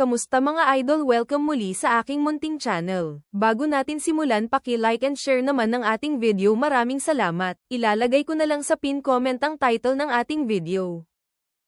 Kamusta mga idol, welcome muli sa aking munting channel. Bago natin simulan, paki-like and share naman ng ating video, maraming salamat. Ilalagay ko na lang sa pin comment ang title ng ating video.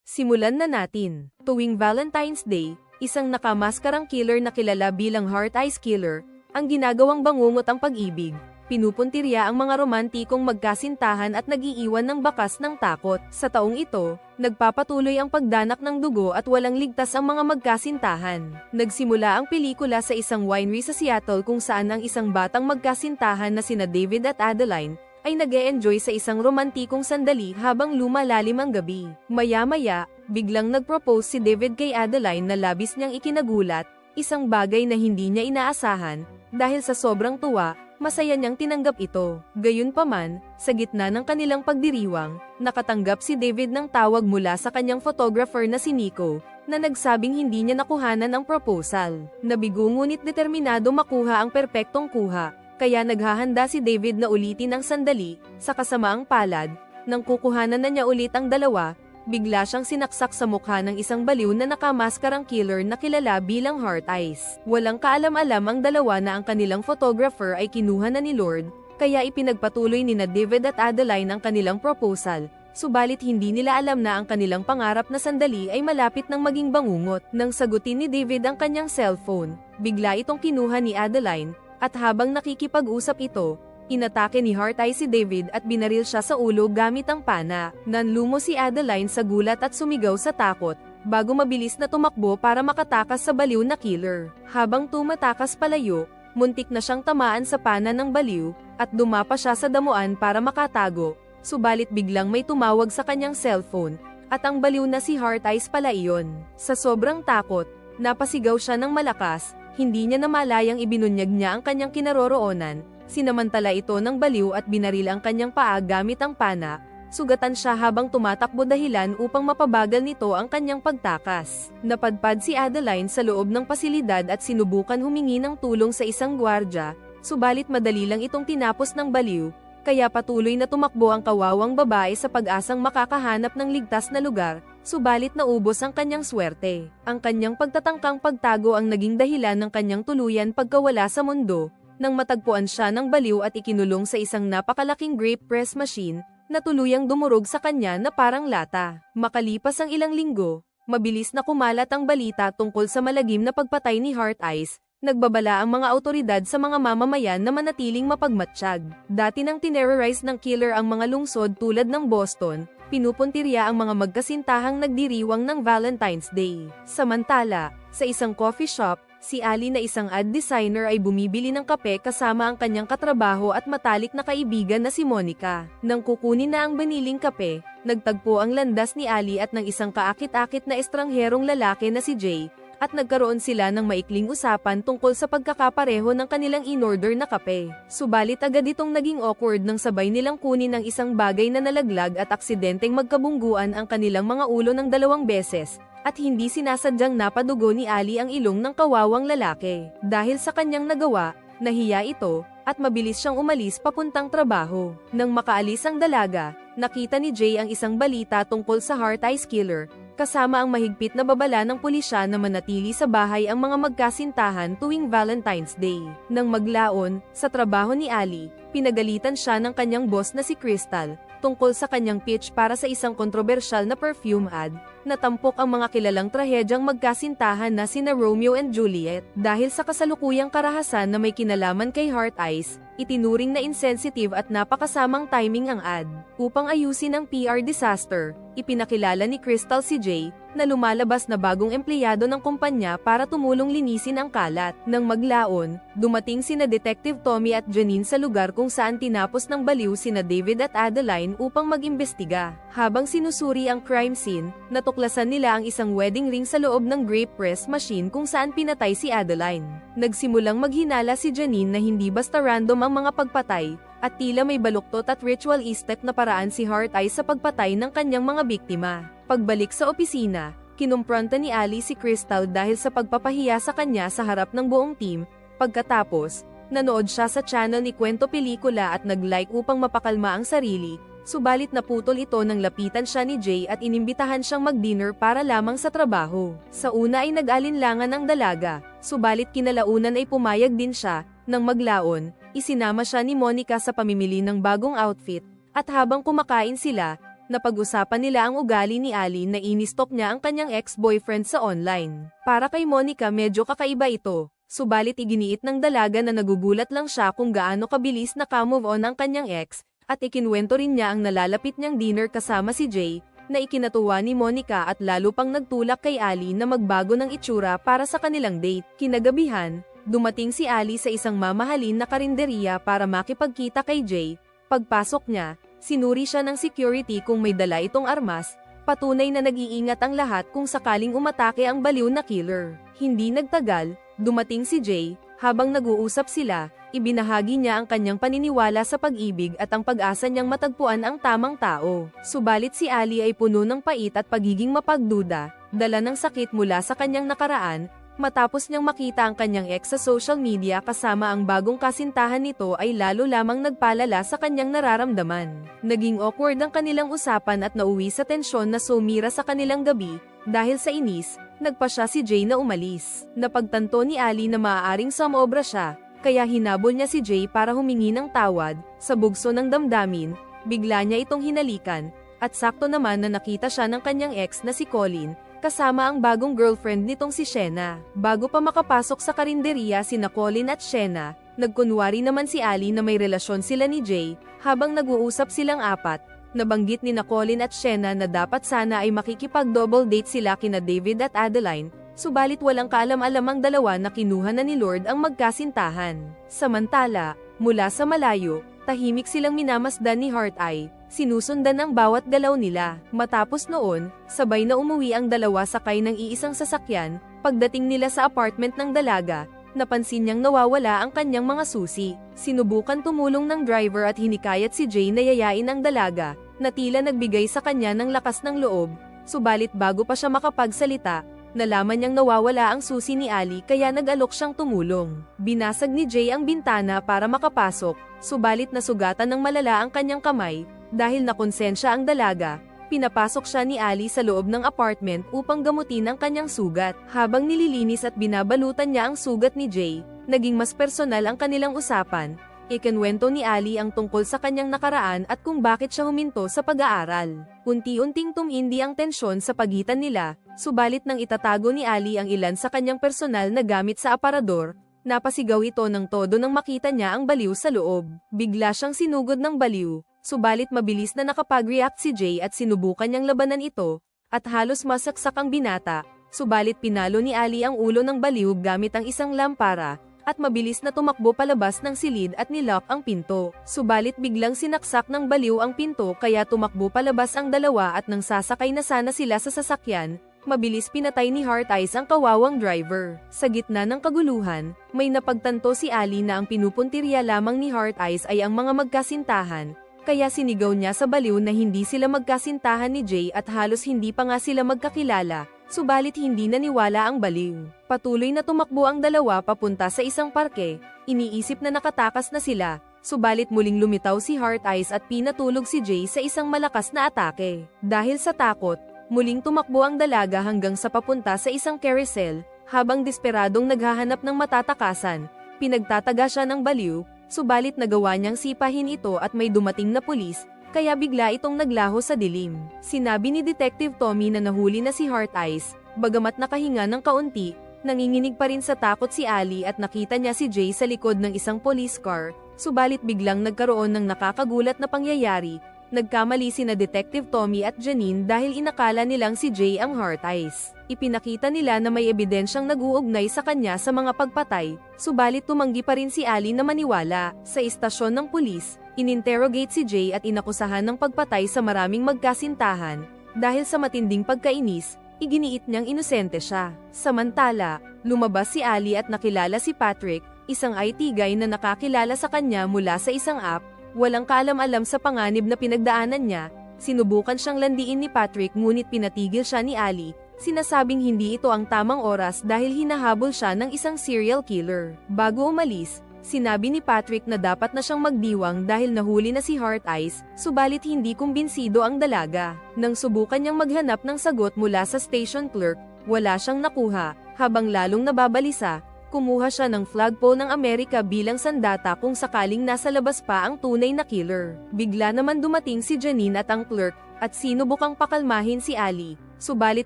Simulan na natin. Tuwing Valentine's Day, isang nakamaskarang killer na kilala bilang Heart Eyes Killer, ang ginagawang bangungot ang pag-ibig. Pinupuntirya ang mga romantikong magkasintahan at nag-iiwan ng bakas ng takot. Sa taong ito, nagpapatuloy ang pagdanak ng dugo at walang ligtas ang mga magkasintahan. Nagsimula ang pelikula sa isang winery sa Seattle kung saan ang isang batang magkasintahan na sina David at Adeline ay nag-e-enjoy sa isang romantikong sandali habang lumalalim ang gabi. Maya-maya, biglang nag-propose si David kay Adeline na labis niyang ikinagulat, isang bagay na hindi niya inaasahan. Dahil sa sobrang tuwa, masaya niyang tinanggap ito. Gayunpaman, sa gitna ng kanilang pagdiriwang, nakatanggap si David ng tawag mula sa kanyang photographer na si Nico, na nagsabing hindi niya nakuhanan ang proposal. Nabigo ngunit determinado makuha ang perpektong kuha, kaya naghahanda si David na ulitin ang sandali. Sa kasamaang palad, nang kukuhanan na niya ulit ang dalawa, bigla siyang sinaksak sa mukha ng isang baliw na nakamaskarang killer na kilala bilang Heart Eyes. Walang kaalam-alam ang dalawa na ang kanilang photographer ay kinuha na ni Lord, kaya ipinagpatuloy ni David at Adeline ang kanilang proposal, subalit hindi nila alam na ang kanilang pangarap na sandali ay malapit ng maging bangungot. Nang sagutin ni David ang kanyang cellphone, bigla itong kinuha ni Adeline, at habang nakikipag-usap ito, inatake ni Heart Eyes si David at binaril siya sa ulo gamit ang pana. Nanlumo si Adeline sa gulat at sumigaw sa takot, bago mabilis na tumakbo para makatakas sa baliw na killer. Habang tumatakas palayo, muntik na siyang tamaan sa pana ng baliw, at dumapa siya sa damuan para makatago. Subalit biglang may tumawag sa kanyang cellphone, at ang baliw na si Heart Eyes pala iyon. Sa sobrang takot, napasigaw siya ng malakas, hindi niya namalayang ibinunyag niya ang kanyang kinaroroonan. Sinamantala ito ng baliw at binaril ang kanyang paa gamit ang pana. Sugatan siya habang tumatakbo dahilan upang mapabagal nito ang kanyang pagtakas. Napadpad si Adeline sa loob ng pasilidad at sinubukan humingi ng tulong sa isang gwardya, subalit madali lang itong tinapos ng baliw, kaya patuloy na tumakbo ang kawawang babae sa pag-asang makakahanap ng ligtas na lugar, subalit naubos ang kanyang swerte. Ang kanyang pagtatangkang pagtago ang naging dahilan ng kanyang tuluyan pagkawala sa mundo, nang matagpuan siya ng baliw at ikinulong sa isang napakalaking grape press machine, na tuluyang dumurog sa kanya na parang lata. Makalipas ang ilang linggo, mabilis na kumalat ang balita tungkol sa malagim na pagpatay ni Heart Eyes. Nagbabala ang mga awtoridad sa mga mamamayan na manatiling mapagmatsyag. Dati nang tinerrorize ng killer ang mga lungsod tulad ng Boston, pinupuntirya ang mga magkasintahang nagdiriwang ng Valentine's Day. Samantala, sa isang coffee shop, si Ali na isang ad designer ay bumibili ng kape kasama ang kanyang katrabaho at matalik na kaibigan na si Monica. Nang kukunin na ang baniling kape, nagtagpo ang landas ni Ali at ng isang kaakit-akit na estrangherong lalaki na si Jay, at nagkaroon sila ng maikling usapan tungkol sa pagkakapareho ng kanilang in-order na kape. Subalit agad itong naging awkward nang sabay nilang kunin ang isang bagay na nalaglag at aksidenteng magkabungguan ang kanilang mga ulo ng 2 beses, at hindi sinasadyang napadugo ni Ali ang ilong ng kawawang lalaki. Dahil sa kanyang nagawa, nahiya ito, at mabilis siyang umalis papuntang trabaho. Nang makaalis ang dalaga, nakita ni Jay ang isang balita tungkol sa Heart Eyes Killer, kasama ang mahigpit na babala ng pulisya na manatili sa bahay ang mga magkasintahan tuwing Valentine's Day. Nang maglaon, sa trabaho ni Ali, pinagalitan siya ng kanyang boss na si Crystal, tungkol sa kanyang pitch para sa isang kontrobersyal na perfume ad, na tampok ang mga kilalang trahedyang magkasintahan na sina Romeo and Juliet. Dahil sa kasalukuyang karahasan na may kinalaman kay Heart Eyes, itinuring na insensitive at napakasamang timing ang ad. Upang ayusin ang PR disaster, ipinakilala ni Crystal si Jay, na lumalabas na bagong empleyado ng kumpanya para tumulong linisin ang kalat. Nang maglaon, dumating sina Detective Tommy at Janine sa lugar kung saan tinapos ng baliw sina David at Adeline upang mag-imbestiga. Habang sinusuri ang crime scene, natuklasan nila ang isang wedding ring sa loob ng grape press machine kung saan pinatay si Adeline. Nagsimulang maghinala si Janine na hindi basta random ang mga pagpatay, at tila may baluktot at ritualistic na paraan si Heart Eyes sa pagpatay ng kanyang mga biktima. Pagbalik sa opisina, kinumpronta ni Ali si Crystal dahil sa pagpapahiya sa kanya sa harap ng buong team. Pagkatapos, nanood siya sa channel ni Kwento Pelikula at nag-like upang mapakalma ang sarili, Subalit naputol ito nang lapitan siya ni Jay at inimbitahan siyang mag-dinner para lamang sa trabaho. Sa una ay nag-alinlangan ang dalaga, subalit kinalaunan ay pumayag din siya. Nang maglaon, isinama siya ni Monica sa pamimili ng bagong outfit, at habang kumakain sila, napag-usapan nila ang ugali ni Ali na inistalk niya ang kanyang ex-boyfriend sa online. Para kay Monica medyo kakaiba ito, subalit iginiit ng dalaga na nagugulat lang siya kung gaano kabilis naka-move on ang kanyang ex, at ikinwento rin niya ang nalalapit niyang dinner kasama si Jay, na ikinatuwa ni Monica at lalo pang nagtulak kay Ali na magbago ng itsura para sa kanilang date. Kinagabihan, dumating si Ali sa isang mamahalin na karinderya para makipagkita kay Jay. Pagpasok niya, sinuri siya ng security kung may dala itong armas, patunay na nag-iingat ang lahat kung sakaling umatake ang baliw na killer. Hindi nagtagal, dumating si Jay, habang nag-uusap sila, ibinahagi niya ang kanyang paniniwala sa pag-ibig at ang pag-asa niyang matagpuan ang tamang tao. Subalit si Ali ay puno ng pait at pagiging mapagduda, dala ng sakit mula sa kanyang nakaraan, matapos niyang makita ang kanyang ex sa social media kasama ang bagong kasintahan nito ay lalo lamang nagpalala sa kanyang nararamdaman. Naging awkward ang kanilang usapan at nauwi sa tensyon na sumira sa kanilang gabi, dahil sa inis, nagpa siya si Jay na umalis. Napagtanto ni Ali na maaaring sumobra siya, kaya hinabol niya si Jay para humingi ng tawad. Sa bugso ng damdamin, bigla niya itong hinalikan, at sakto naman na nakita siya ng kanyang ex na si Colin, kasama ang bagong girlfriend nitong si Shena. Bago pa makapasok sa karinderya sina Colin at Shena, nagkunwari naman si Ali na may relasyon sila ni Jay. Habang nag-uusap silang apat, nabanggit ni Colin at Shena na dapat sana ay makikipag-double date sila kina David at Adeline, subalit walang kaalam-alam ang dalawa na kinuha na ni Lord ang magkasintahan. Samantala, mula sa malayo, tahimik silang minamasdan ni Heart-Eye, sinusundan ang bawat galaw nila. Matapos noon, sabay na umuwi ang dalawa sakay ng iisang sasakyan. Pagdating nila sa apartment ng dalaga, napansin niyang nawawala ang kanyang mga susi. Sinubukan tumulong ng driver at hinikayat si Jay na yayain ang dalaga, na tila nagbigay sa kanya ng lakas ng loob. Subalit bago pa siya makapagsalita, nalaman niyang nawawala ang susi ni Ali kaya nag-alok siyang tumulong. Binasag ni Jay ang bintana para makapasok, subalit nasugatan ng malala ang kanyang kamay. Dahil nakonsensya ang dalaga, pinapasok siya ni Ali sa loob ng apartment upang gamutin ang kanyang sugat. Habang nililinis at binabalutan niya ang sugat ni Jay, naging mas personal ang kanilang usapan. Ikinwento ni Ali ang tungkol sa kanyang nakaraan at kung bakit siya huminto sa pag-aaral. Unti-unting tumindi ang tensyon sa pagitan nila, subalit nang itatago ni Ali ang ilan sa kanyang personal na gamit sa aparador, napasigaw ito ng todo nang makita niya ang baliw sa loob. Bigla siyang sinugod ng baliw, subalit mabilis na nakapag-react si Jay at sinubukan niyang labanan ito, at halos masaksak ang binata, subalit pinalo ni Ali ang ulo ng baliw gamit ang isang lampara, at mabilis na tumakbo palabas ng silid at nilock ang pinto. Subalit biglang sinaksak ng baliw ang pinto kaya tumakbo palabas ang dalawa at nang sasakay na sana sila sa sasakyan, mabilis pinatay ni Heart-Eyes ang kawawang driver. Sa gitna ng kaguluhan, may napagtanto si Ali na ang pinupuntirya lamang ni Heart-Eyes ay ang mga magkasintahan, kaya sinigaw niya sa baliw na hindi sila magkasintahan ni Jay at halos hindi pa nga sila magkakilala, subalit hindi naniwala ang baliw. Patuloy na tumakbo ang dalawa papunta sa isang parke, iniisip na nakatakas na sila, subalit muling lumitaw si Heart-Eyes at pinatulog si Jay sa isang malakas na atake. Dahil sa takot, muling tumakbo ang dalaga hanggang sa papunta sa isang carousel, habang desperadong naghahanap ng matatakasan, pinagtataga siya ng baliw, subalit nagawa niyang sipahin ito at may dumating na pulis, kaya bigla itong naglaho sa dilim. Sinabi ni Detective Tommy na nahuli na si Heart-Eyes, bagamat nakahinga ng kaunti, nanginginig pa rin sa takot si Ali at nakita niya si Jay sa likod ng isang police car, subalit biglang nagkaroon ng nakakagulat na pangyayari. Nagkamali sina Detective Tommy at Janine dahil inakala nilang si Jay ang Heart-Eyes. Ipinakita nila na may ebidensyang nag-uugnay sa kanya sa mga pagpatay, subalit tumanggi pa rin si Ali na maniwala. Sa istasyon ng pulis, ininterrogate si Jay at inakusahan ng pagpatay sa maraming magkasintahan. Dahil sa matinding pagkainis, iginiit niyang inosente siya. Samantala, lumabas si Ali at nakilala si Patrick, isang IT guy na nakakilala sa kanya mula sa isang app. Walang kaalam-alam sa panganib na pinagdaanan niya, sinubukan siyang landiin ni Patrick ngunit pinatigil siya ni Ali, sinasabing hindi ito ang tamang oras dahil hinahabol siya ng isang serial killer. Bago umalis, Sinabi ni Patrick na dapat na siyang magdiwang dahil nahuli na si Heart Eyes, subalit hindi kumbinsido ang dalaga. Nang subukan niyang maghanap ng sagot mula sa station clerk, wala siyang nakuha. Habang lalong nababalisa, kumuha siya ng flagpole ng Amerika bilang sandata kung sakaling nasa labas pa ang tunay na killer. Bigla naman dumating si Janine at ang clerk, at sinubukang pakalmahin si Ali. Subalit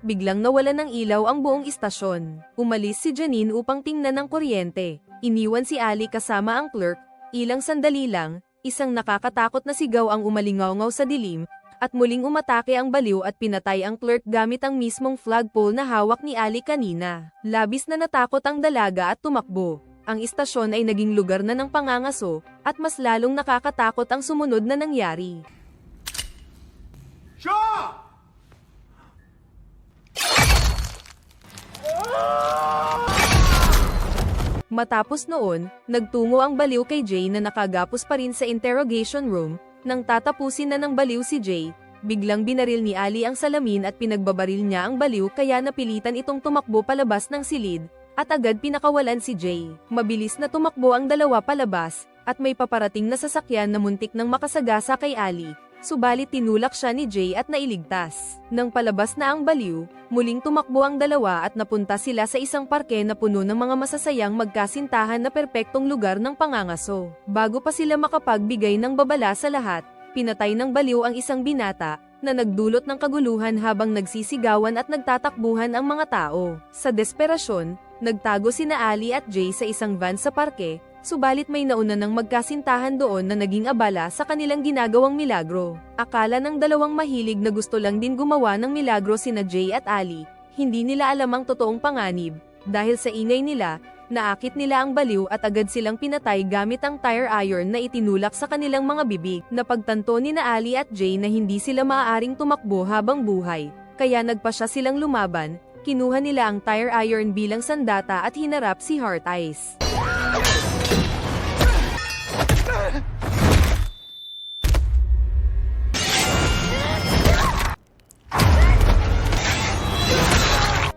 biglang nawalan ng ilaw ang buong istasyon. Umalis si Janine upang tingnan ng kuryente. Iniwan si Ali kasama ang clerk. Ilang sandali lang, isang nakakatakot na sigaw ang umalingaw-ngaw sa dilim, at muling umatake ang baliw at pinatay ang clerk gamit ang mismong flagpole na hawak ni Ali kanina. Labis na natakot ang dalaga at tumakbo. Ang istasyon ay naging lugar na ng pangangaso, at mas lalong nakakatakot ang sumunod na nangyari. Shaw! Matapos noon, nagtungo ang baliw kay Jay na nakagapos pa rin sa interrogation room. Nang tatapusin na ng baliw si Jay, biglang binaril ni Ali ang salamin at pinagbabaril niya ang baliw kaya napilitan itong tumakbo palabas ng silid, at agad pinakawalan si Jay. Mabilis na tumakbo ang dalawa palabas, at may paparating na sasakyan na muntik nang makasagasa kay Ali. Subalit tinulak siya ni Jay at nailigtas. Nang palabas na ang baliw, muling tumakbo ang dalawa at napunta sila sa isang parke na puno ng mga masasayang magkasintahan na perpektong lugar ng pangangaso. Bago pa sila makapagbigay ng babala sa lahat, pinatay ng baliw ang isang binata, na nagdulot ng kaguluhan habang nagsisigawan at nagtatakbuhan ang mga tao. Sa desperasyon, nagtago sina Ali at Jay sa isang van sa parke, subalit may nauna ng magkasintahan doon na naging abala sa kanilang ginagawang milagro. Akala ng dalawang mahilig na gusto lang din gumawa ng milagro sina Jay at Ali, hindi nila alam ang totoong panganib. Dahil sa ingay nila, naakit nila ang baliw at agad silang pinatay gamit ang tire iron na itinulak sa kanilang mga bibig. Napagtanto ni na Ali at Jay na hindi sila maaaring tumakbo habang buhay, kaya nagpasya silang lumaban. Kinuha nila ang tire iron bilang sandata at hinarap si Heart Eyes.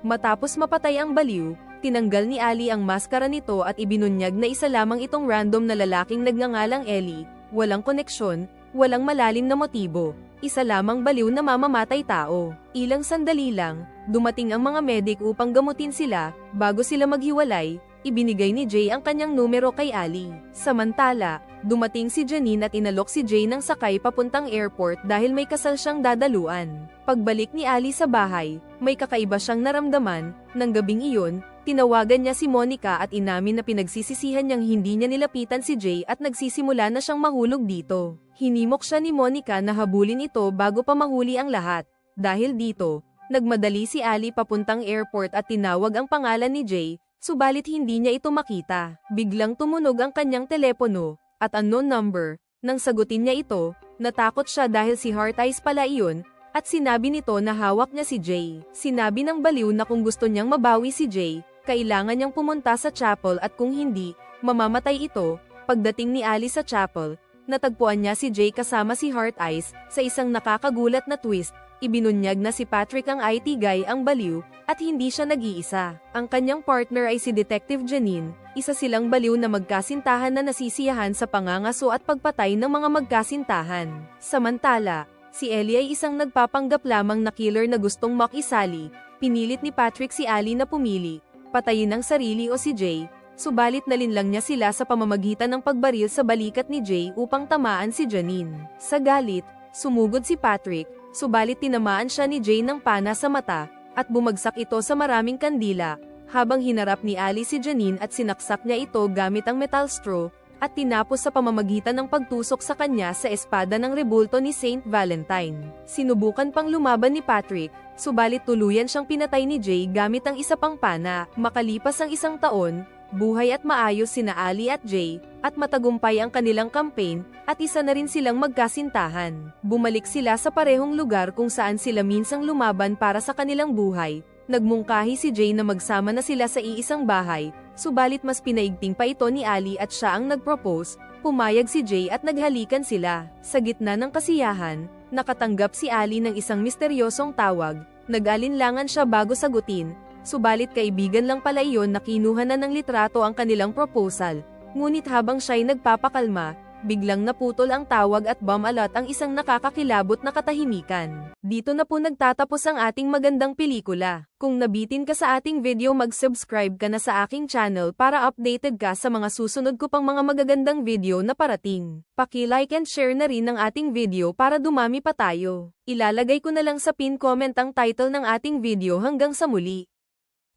Matapos mapatay ang baliw, tinanggal ni Ali ang maskara nito at ibinunyag na isa lamang itong random na lalaking nagngangalang Ellie, walang koneksyon, walang malalim na motibo, isa lamang baliw na mamamatay tao. Ilang sandali lang, dumating ang mga medik upang gamutin sila. Bago sila maghiwalay, ibinigay ni Jay ang kanyang numero kay Ali. Samantala, dumating si Janine at inalok si Jay ng sakay papuntang airport dahil may kasal siyang dadaluan. Pagbalik ni Ali sa bahay, may kakaiba siyang naramdaman. Nang gabing iyon, tinawagan niya si Monica at inamin na pinagsisisihan niyang hindi niya nilapitan si Jay at nagsisimula na siyang mahulog dito. Hinimok siya ni Monica na habulin ito bago pa mahuli ang lahat. Dahil dito, nagmadali si Ali papuntang airport at tinawag ang pangalan ni Jay, subalit hindi niya ito makita. Biglang tumunog ang kanyang telepono, at unknown number. Nang sagutin niya ito, natakot siya dahil si Heart Eyes pala iyon, at sinabi nito na hawak niya si Jay. Sinabi ng baliw na kung gusto niyang mabawi si Jay, kailangan niyang pumunta sa chapel at kung hindi, mamamatay ito. Pagdating ni Ali sa chapel, natagpuan niya si Jay kasama si Heart Eyes. Sa isang nakakagulat na twist, ibinunyag na si Patrick ang IT guy ang baliw, at hindi siya nag-iisa. Ang kanyang partner ay si Detective Janine, isa silang baliw na magkasintahan na nasisiyahan sa pangangaso at pagpatay ng mga magkasintahan. Samantala, si Ellie ay isang nagpapanggap lamang na killer na gustong makisali. Pinilit ni Patrick si Ali na pumili, patayin ang sarili o si Jay, subalit nalinlang niya sila sa pamamagitan ng pagbaril sa balikat ni Jay upang tamaan si Janine. Sa galit, sumugod si Patrick, subalit tinamaan siya ni Jay ng pana sa mata, at bumagsak ito sa maraming kandila, habang hinarap ni Ali si Janine at sinaksak niya ito gamit ang metal straw, at tinapos sa pamamagitan ng pagtusok sa kanya sa espada ng rebulto ni Saint Valentine. Sinubukan pang lumaban ni Patrick, subalit tuluyan siyang pinatay ni Jay gamit ang isa pang pana. Makalipas ang isang taon, buhay at maayos sina Ali at Jay, at matagumpay ang kanilang campaign, at isa na rin silang magkasintahan. Bumalik sila sa parehong lugar kung saan sila minsang lumaban para sa kanilang buhay. Nagmungkahi si Jay na magsama na sila sa iisang bahay, subalit mas pinaigting pa ito ni Ali at siya ang nag-propose. Pumayag si Jay at naghalikan sila. Sa gitna ng kasiyahan, nakatanggap si Ali ng isang misteryosong tawag. Nag-alinlangan siya bago sagutin, subalit kaibigan lang pala iyon na kinuha na ng litrato ang kanilang proposal. Ngunit habang siya'y nagpapakalma, biglang naputol ang tawag at bumalot ang isang nakakakilabot na katahimikan. Dito na po nagtatapos ang ating magandang pelikula. Kung nabitin ka sa ating video, mag-subscribe ka na sa aking channel para updated ka sa mga susunod ko pang mga magagandang video na parating. Paki-like and share na rin ang ating video para dumami pa tayo. Ilalagay ko na lang sa pin comment ang title ng ating video. Hanggang sa muli.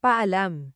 Paalam.